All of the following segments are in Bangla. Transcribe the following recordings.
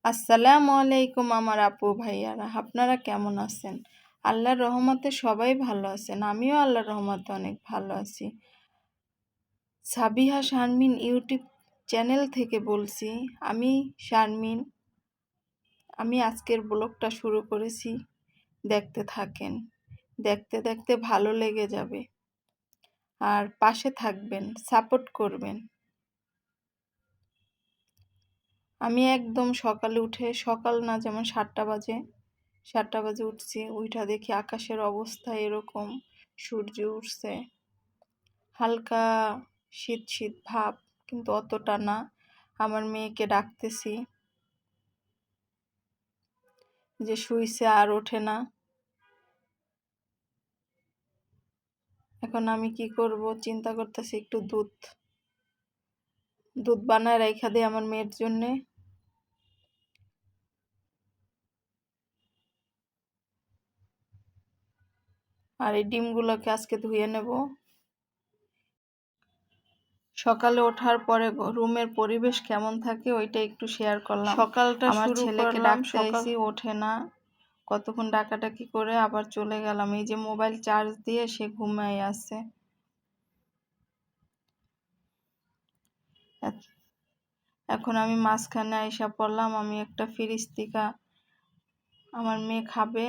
আসসালামু আলাইকুম আমার আপু ভাইয়ারা, আপনারা কেমন আছেন? আল্লাহর রহমতে সবাই ভালো আছেন। আমিও আল্লাহর রহমতে অনেক ভালো আছি। সাবিহা শারমিন ইউটিউব চ্যানেল থেকে বলছি। আমি শারমিন। আমি আজকের ব্লগটা শুরু করেছি, দেখতে থাকেন। দেখতে দেখতে ভালো লেগে যাবে, আর পাশে থাকবেন, সাপোর্ট করবেন। আমি একদম সকালে উঠে, সকাল না যেমন 7টা বাজে উঠছি। উঠা দেখি আকাশের অবস্থা এরকম, সূর্য উঠছে, হালকা শীত শীত ভাব, কিন্তু অতটা না। আমার মেয়েকে ডাকতেছি যে শুইছে আর ওঠে না। এখন আমি কি করব চিন্তা করতেছি, একটু দুধ বানায় রাইখা দিই আমার মেয়ের জন্যে। আর এই ডিমগুলোকে আজকে ধুয়ে নেব। সকালে ওঠার পরে রুমের পরিবেশ কেমন থাকে ওইটা একটু শেয়ার করলাম। সকালটা আমার ছেলেকে ডাকতে আইছি, ওঠে না। কতক্ষণ ডাকাডাকি করে আবার চলে গেলাম। এই যে মোবাইল চার্জ দিয়ে সে ঘুমায় আছে। এখন আমি মাঝখানে আইসা পড়লাম। আমি একটা ফ্রিজ থেকে আমার মেয়ে খাবে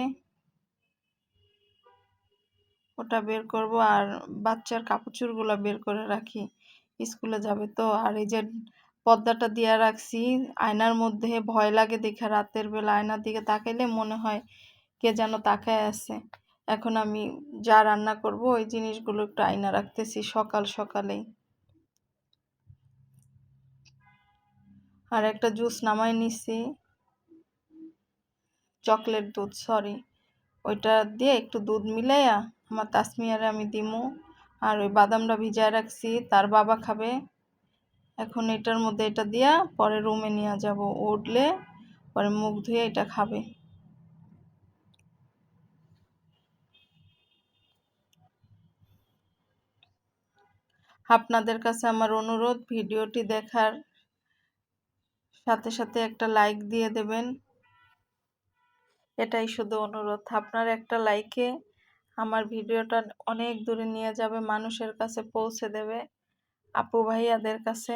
ওটা বের করব, আর বাচ্চার কাপড়চোপড়গুলো বের করে রাখি, স্কুলে যাবে তো। আর এই যে পর্দাটা দিয়ে রাখছি আয়নার মধ্যে, ভয় লাগে দেখে রাতের বেলা আয়নার দিকে তাকাইলে মনে হয় কে যেন তাকায় আছে। এখন আমি যা রান্না করব ওই জিনিসগুলো একটু আয়না রাখতেছি সকাল সকালেই। আর একটা জুস নামাই নিছি, চকলেট দুধ, সরি, ওইটা দিয়ে একটু দুধ মিলাইয়া আমার তাসমিয়ারে আমি দিমু। আর ওই বাদামটা ভিজায় রাখছি, তার বাবা খাবে। এখন এটার মধ্যে এটা দিয়া পরে রুমে নিয়ে যাব, উঠলে পরে মুখ ধুয়ে এটা খাবে। আপনাদের কাছে আমার অনুরোধ, ভিডিওটি দেখার সাথে সাথে একটা লাইক দিয়ে দেবেন। এটাই শুধু অনুরোধ। আপনার একটা লাইকে আমার ভিডিওটা অনেক দূরে নিয়ে যাবে, মানুষের কাছে পৌঁছে দেবে, আপু ভাইয়াদের কাছে।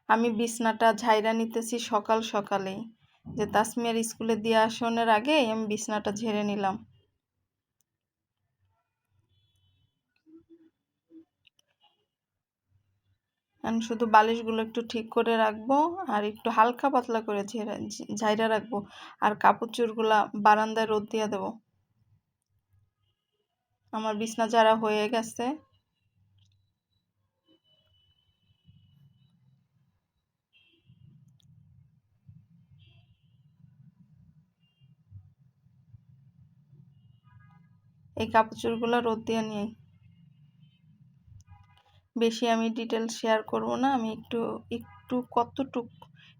আমি বিছনাটা ঝাইরা নিতেছি সকাল সকালেই, যে তাসমিয়ার স্কুলে দিয়ে আসানোর আগেই আমি বিছনাটা ঝেড়ে নিলাম। আমি শুধু বালিশগুলো একটু ঠিক করে রাখবো, আর একটু হালকা পাতলা করে ঝাইরা রাখবো। আর কাপড় চোপড়গুলা বারান্দায় রোদ দিয়ে দেবো। আমার বিছনা ঝাড়া হয়ে গেছে। এই কাপড় চোপড়গুলো রোদ দিয়ে নিই। বেশি আমি ডিটেলস শেয়ার করব না, আমি একটু কতটুক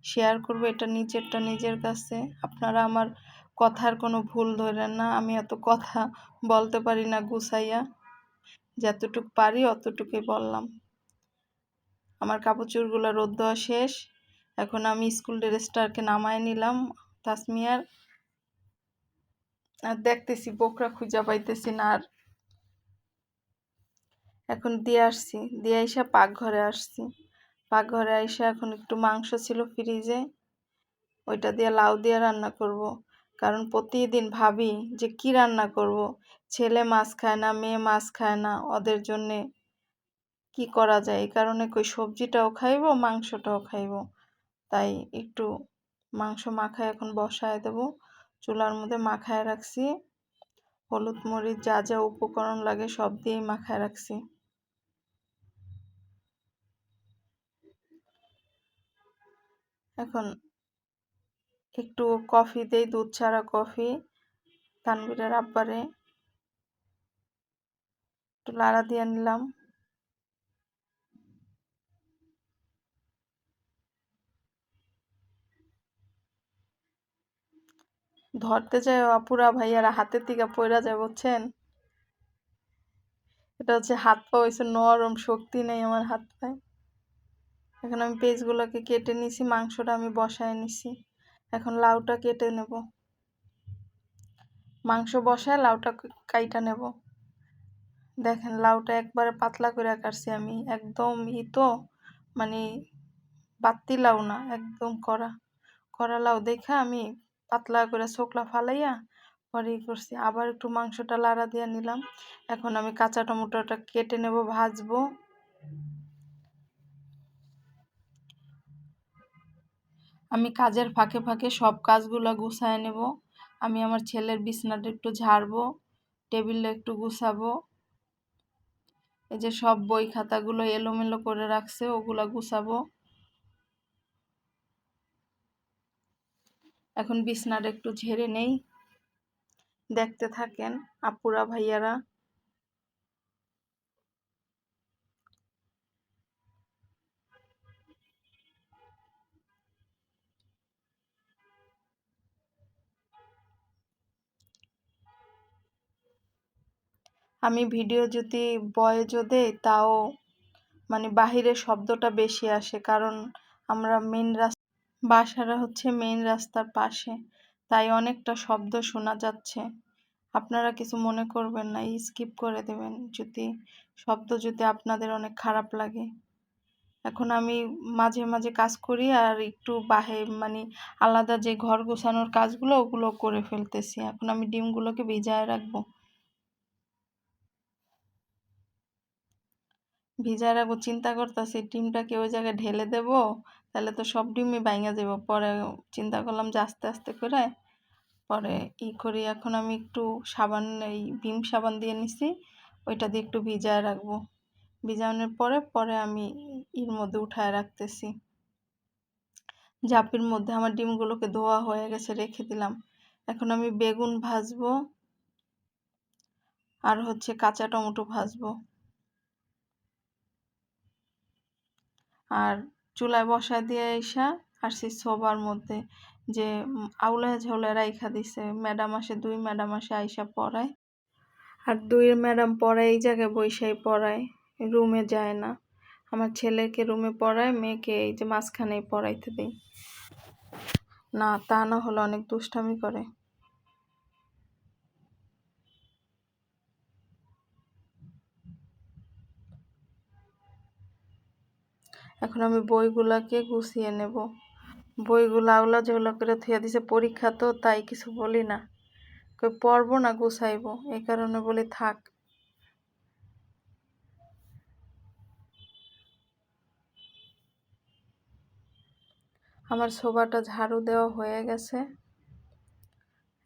শেয়ার করব এটা নিজেরটা নিজের কাছে। আপনারা আমার কথার কোনো ভুল ধরেন না, আমি এত কথা বলতে পারি না গুছাইয়া, যতটুক পারি অতটুকুই বললাম। আমার কাপড় চোপড়গুলো রোদ দেওয়া শেষ। এখন আমি স্কুল ড্রেসটাকে নামায় নিলাম তাসমিয়ার। আর দেখতেছি বোকরা খুঁজা পাইতেছি না। আর এখন দিয়ে আসছি, দিয়ে আইসা পাকঘরে আসছি। পাকঘরে আইসা এখন একটু মাংস ছিল ফ্রিজে, ওইটা দিয়ে লাউ দিয়ে রান্না করব। কারণ প্রতিদিন ভাবি যে কি রান্না করব, ছেলে মাছ খায় না, মেয়ে মাছ খায় না, ওদের জন্যে কি করা যায়। এই কারণে কই সবজিটাও খাইবো, মাংসটাও খাইবো। তাই একটু মাংস মাখায় এখন বসায় দেব। চুলার মধ্যে মাখায় রাখছি, হলুদ মরিচ যা যা উপকরণ লাগে সব দিয়েই মাখায় রাখছি। এখন একটু কফি দেই, দুধ ছাড়া কফি, তানভীরের আব্বারে একটু লাড়া দিয়ে নিলাম। ধরতে যায় আপুরা ভাইয়ারা হাতের থেকে পড়া যায়, বুঝছেন। এটা হচ্ছে হাত পা হয়েছে নরম, শক্তি নেই আমার হাত পায়ে। এখন আমি পেঁয়াজগুলোকে কেটে নিছি, মাংসটা আমি বসায় নিছি। এখন লাউটা কেটে নেব, মাংস বসায় লাউটা কাইটা নেব। দেখেন লাউটা একবারে পাতলা করে কাটছি আমি, একদম তো মানে বাত্তি লাউ না, একদম কড়া লাউ দেখে আমি পাতলা করে ছোকলা ফালাইয়া পরে করছি। আবার একটু মাংসটা লাড়া দিয়ে নিলাম। এখন আমি কাঁচা টমেটোটা কেটে নেব, ভাজবো। আমি কাজের ফাঁকে ফাঁকে সব কাজগুলো গুছায় নেব। আমি আমার ছেলের বিছনাটা একটু ঝাড়বো, টেবিলটা একটু গুছাবো। এই যে সব বই খাতাগুলো এলোমেলো করে রাখছে, ওগুলা গুছাবো। এখন বিছনাটা একটু ঝেড়ে নেই, দেখতে থাকেন আপুরা ভাইয়ারা। আমি ভিডিও যদি ভয়েসও দেই তাও মানে বাহিরের শব্দটা বেশি আসে, কারণ আমরা বাসাটা হচ্ছে মেইন রাস্তার পাশে, তাই অনেকটা শব্দ শোনা যাচ্ছে। আপনারা কিছু মনে করবেন না, স্কিপ করে দেবেন যদি আপনাদের অনেক খারাপ লাগে। এখন আমি মাঝে মাঝে কাজ করি আর একটু মানে আলাদা যে ঘর গোছানোর কাজগুলো ওগুলো করে ফেলতেছি। এখন আমি ডিমগুলোকে ভিজায় রাখবো, চিন্তা করতেছি ডিমটাকে ওই জায়গায় ঢেলে দেব, তাহলে তো সব ডিমই ভাঙা যাব। পরে চিন্তা করলাম যে আস্তে আস্তে করে পরে করি। এখন আমি একটু সাবান, এই ভিম সাবান দিয়ে নিছি, ওইটা দিয়ে একটু ভিজায় রাখবো। ভিজানোর পরে আমি এর মধ্যে উঠায় রাখতেছি ঝাঁপির মধ্যে। আমার ডিমগুলোকে ধোয়া হয়ে গেছে, রেখে দিলাম। এখন আমি বেগুন ভাজবো আর হচ্ছে কাঁচা টমেটো ভাজবো। আর চুলায় বসায় দিয়ে আইসা আসছি সোবার মধ্যে, যে আউলা ঝোলে রাইখা দিছে ম্যাডাম আসে, 2 ম্যাডাম আসে আইসা পড়ায়। আর 2 ম্যাডাম পড়ায় এই জায়গায় বৈশাই পড়ায়, রুমে যায় না। আমার ছেলেকে রুমে পড়ায়, মেয়েকে এই যে মাঝখানেই পড়াইতে দেই। না তা না হলে অনেক দুষ্টামি করে। এখন আমি বইগুলাকে গুছিয়ে নেব। বইগুলা আউলা ঝোলা করে থুয়া দিছে, পরীক্ষা তো তাই কিছু বলি না, কই পড়বো না গুছাইবো, এই কারণে বলি থাক। আমার সোফাটা ঝাড়ু দেওয়া হয়ে গেছে।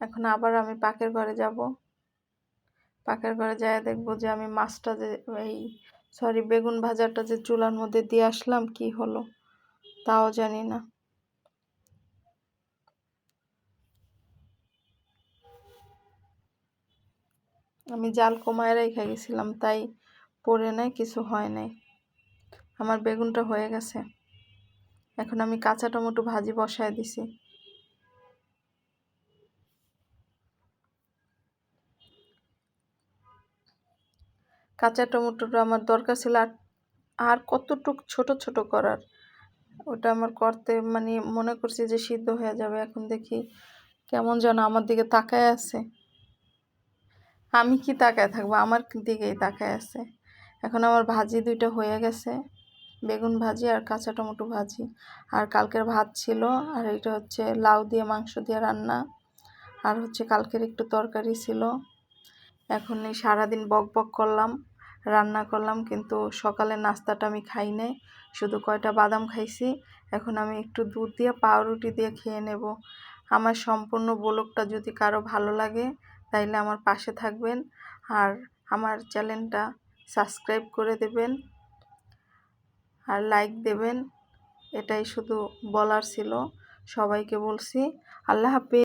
এখন আবার আমি পাকের ঘরে যাব। পাকের ঘরে যায় দেখবো যে আমি মাছটা যে বেগুন ভাজাটা যে চুলার মধ্যে দিয়ে আসলাম কি হলো তাও জানি না। আমি জাল কমায় রেখে গেছিলাম, তাই পড়ে নাই, কিছু হয় নাই। আমার বেগুনটা হয়ে গেছে। এখন আমি কাঁচা টমেটো ভাজি বসায় দিছি। কাঁচা টমেটোটা আমার দরকার ছিল আর কতটুক ছোট ছোট করার, ওটা আমার করতে মানে মনে করছি যে সিদ্ধ হয়ে যাবে। এখন দেখি কেমন যেন আমার দিকে তাকায় আছে। আমি কি তাকায় থাকবো, আমার দিকেই তাকায় আছে। এখন আমার ভাজি 2টা হয়ে গেছে, বেগুন ভাজি আর কাঁচা টমেটো ভাজি। আর কালকের ভাত ছিল, আর এটা হচ্ছে লাউ দিয়ে মাংস দিয়ে রান্না, আর হচ্ছে কালকের একটু তরকারি ছিল। এখন এই সারাদিন বক বক করলাম, রান্না করলাম, কিন্তু সকালের নাস্তাটা আমি খাই নাই, শুধু কয়টা বাদাম খাইছি। এখন আমি একটু দুধ দিয়ে পাউরুটি দিয়ে খেয়ে নেব। আমার সম্পূর্ণ ব্লগটা যদি কারো ভালো লাগে তাইলে আমার পাশে থাকবেন, আর আমার চ্যানেলটা সাবস্ক্রাইব করে দেবেন আর লাইক দেবেন। এটাই শুধু বলার ছিল, সবাইকে বলছি। আল্লাহ হাফেজ।